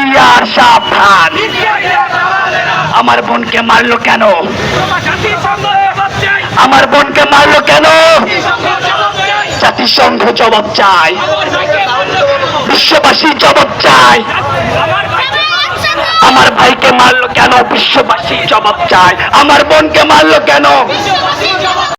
হুঁশিয়ার সাবধান। আমার বোনকে মারলো কেন? আমার বোনকে মারলো কেন? জাতিসংঘ জবাব চায়, বিশ্ববাসী জবাব চায়। আমার ভাইকে মারলো কেন? বিশ্ববাসী জবাব চায়। আমার বোনকে মারলো কেন?